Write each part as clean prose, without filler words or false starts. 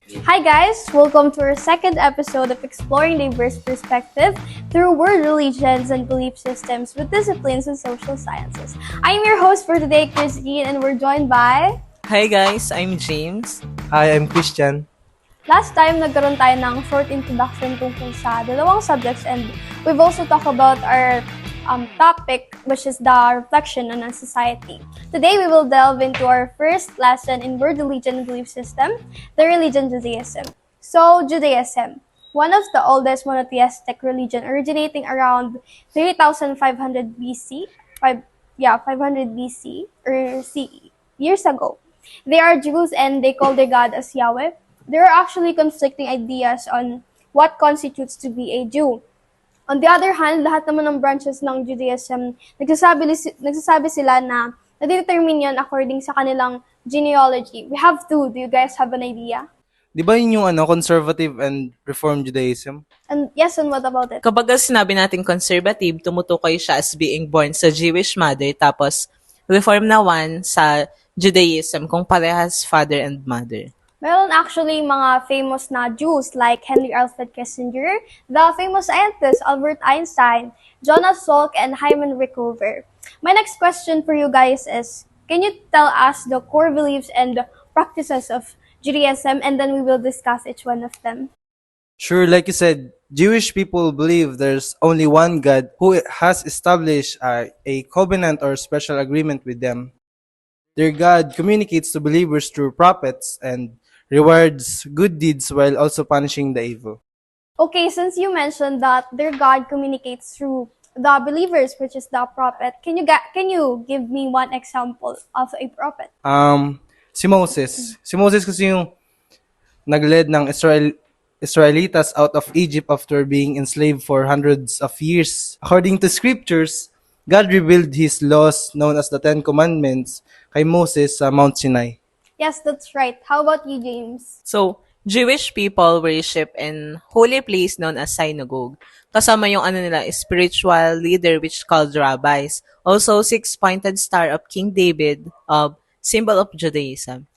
Hi guys, welcome to our second episode of Exploring Diverse Perspective through world religions and belief systems with disciplines in social sciences. I'm your host for today, Christine, and we're joined by... Hi guys, I'm James. Hi, I'm Christian. Last time, nagkaroon tayo ng short introduction tungkol sa dalawang subjects and we've also talked about our topic, which is the reflection on a society. Today, we will delve into our first lesson in world religion and belief system, the religion Judaism. So, Judaism, one of the oldest monotheistic religion originating around 3,500 BC, 500 BC or CE, years ago. They are Jews and they call their God as Yahweh. There are actually conflicting ideas on what constitutes to be a Jew. On the other hand, lahat naman ng branches ng Judaism, nagsasabi sila na nadidetermine yan according sa kanilang genealogy. We have two. Do you guys have an idea? Di ba yun yung conservative and reform Judaism? And yes, and what about it? Kapag sinabi natin conservative, tumutukoy siya as being born sa Jewish mother, tapos reform na one sa Judaism kung parehas father and mother. Meron actually mga famous na Jews like Henry Alfred Kissinger, the famous scientist Albert Einstein, Jonas Salk, and Hyman Rickover. My next question for you guys is, can you tell us the core beliefs and practices of Judaism, and then we will discuss each one of them? Sure, like you said, Jewish people believe there's only one God who has established a covenant or special agreement with them. Their God communicates to believers through prophets and rewards good deeds while also punishing the evil. Okay, since you mentioned that their God communicates through the believers, which is the prophet, can you give me one example of a prophet? Si Moses. Si Moses kasi yung nagled ng Israelitas out of Egypt after being enslaved for hundreds of years. According to scriptures, God revealed His laws known as the Ten Commandments kay Moses sa Mount Sinai. Yes, that's right. How about you, James? So, Jewish people worship in holy place known as synagogue. Kasama yung spiritual leader which called rabbis. Also, six-pointed star of King David, symbol of Judaism.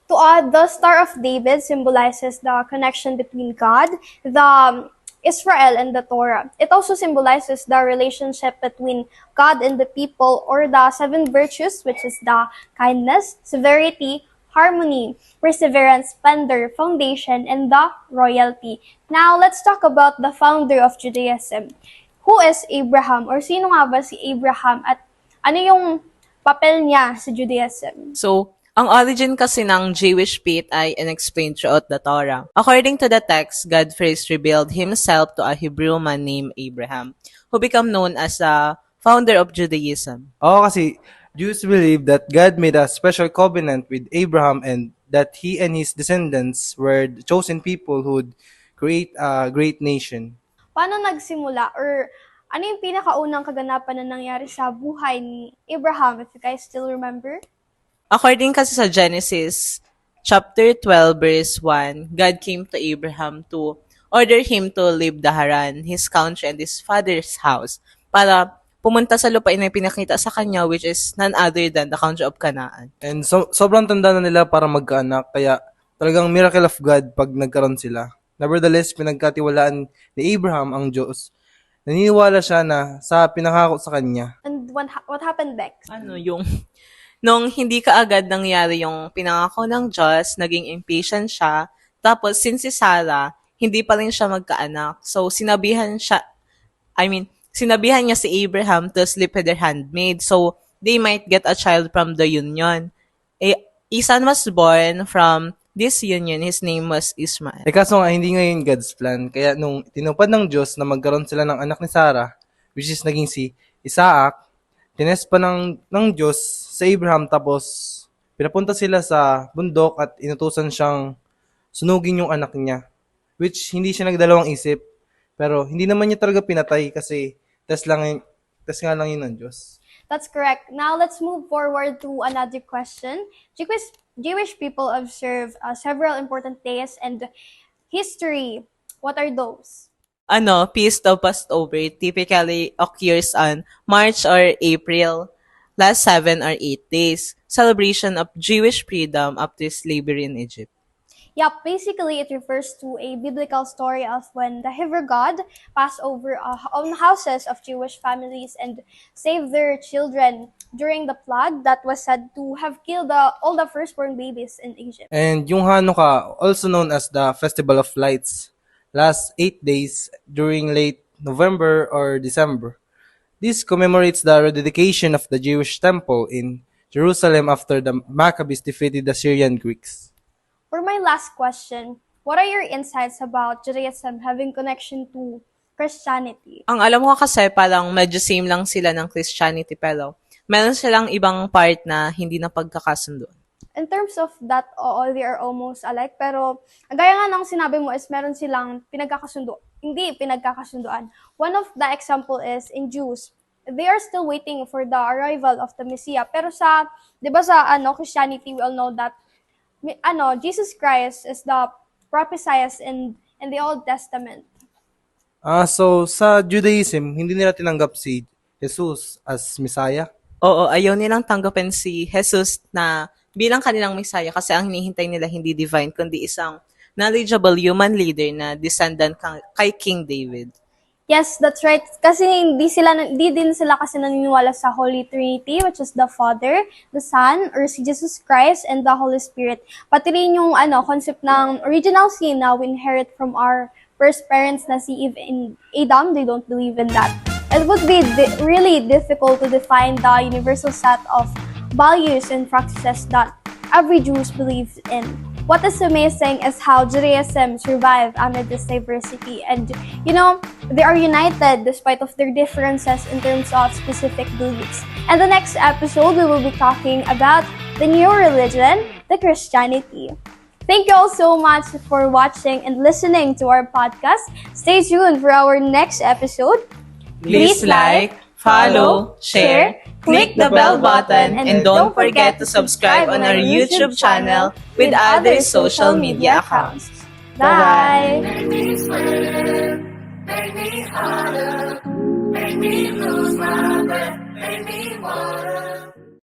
To add, the Star of David symbolizes the connection between God, the Israel, and the Torah. It also symbolizes the relationship between God and the people, or the seven virtues, which is the kindness, severity, harmony, perseverance, splendor, foundation, and the royalty. Now, let's talk about the founder of Judaism. Who is Abraham? Or sino nga ba si Abraham? At ano yung papel niya sa Judaism? So, ang origin kasi ng Jewish faith ay unexplained throughout the Torah. According to the text, God first revealed Himself to a Hebrew man named Abraham, who became known as the founder of Judaism. Oo, kasi Jews believe that God made a special covenant with Abraham and that he and his descendants were the chosen people who would create a great nation. Paano nagsimula or ano yung pinakaunang kaganapan na nangyari sa buhay ni Abraham, if you guys still remember? According kasi sa Genesis chapter 12 verse 1, God came to Abraham to order him to leave the Haran, his country and his father's house para pumunta sa lupain na pinakita sa kanya which is none other than the country of Canaan. And sobrang tanda na nila para magkaanak, kaya talagang miracle of God pag nagkaroon sila. Nevertheless, pinagkatiwalaan ni Abraham ang Diyos. Naniniwala siya na sa pinangako sa kanya. And what happened next? Nung hindi kaagad nangyari yung pinangako ng Diyos, naging impatient siya. Tapos, since si Sarah, hindi pa rin siya magkaanak. So, sinabihan niya si Abraham to sleep with their handmaid so they might get a child from the union. A son was born from this union. His name was Ishmael. Kaso nga, hindi ngayon God's plan. Kaya nung tinupad ng Diyos na magkaroon sila ng anak ni Sarah, which is naging si Isaac, tinest pa ng Diyos sa Abraham, tapos pinapunta sila sa bundok at inutusan siyang sunugin yung anak niya. Which hindi siya nagdalawang isip. Pero hindi naman niya talaga pinatay kasi test nga lang yun ng Diyos. That's correct. Now, let's move forward to another question. Jewish people observe several important days and history. What are those? Feast of Passover typically occurs on March or April, last 7 or 8 days. Celebration of Jewish freedom after slavery in Egypt. Yep, basically it refers to a biblical story of when the Hebrew God passed over on houses of Jewish families and saved their children during the flood that was said to have killed all the firstborn babies in Egypt. And yung Hanukkah, also known as the Festival of Lights, lasts 8 days during late November or December. This commemorates the rededication of the Jewish temple in Jerusalem after the Maccabees defeated the Syrian Greeks. For my last question, what are your insights about Judaism having connection to Christianity? Ang alam ko kasi parang medyo same lang sila ng Christianity pero meron silang ibang part na hindi na pagkakasundo. In terms of that, all they are almost alike. Pero, gaya nga ng sinabi mo is meron silang hindi pinagkakasunduan. One of the example is in Jews. They are still waiting for the arrival of the Messiah. Pero di ba sa Christianity, we all know that Jesus Christ is the prophesied in the Old Testament. So sa Judaism, hindi nila tinanggap si Jesus as Messiah. Oo, ayaw nilang tanggapin si Jesus na bilang kanilang Messiah kasi ang hinihintay nila hindi divine kundi isang knowledgeable human leader na descendant kay King David. Yes, that's right. Kasi hindi din sila kasi naniniwala sa Holy Trinity, which is the Father, the Son, or si Jesus Christ, and the Holy Spirit. Pati rin yung concept ng original sin na we inherit from our first parents na si Eve and Adam, they don't believe in that. It would be really difficult to define the universal set of values and practices that every Jew believes in. What is amazing is how Judaism survived amid this diversity, and they are united despite of their differences in terms of specific beliefs. And the next episode, we will be talking about the new religion, the Christianity. Thank you all so much for watching and listening to our podcast. Stay tuned for our next episode. Please like, follow, share, click the bell button, and don't forget to subscribe on our YouTube channel with other social media accounts. Bye! Make me sweat, make me hotter, make me lose my breath, make me water.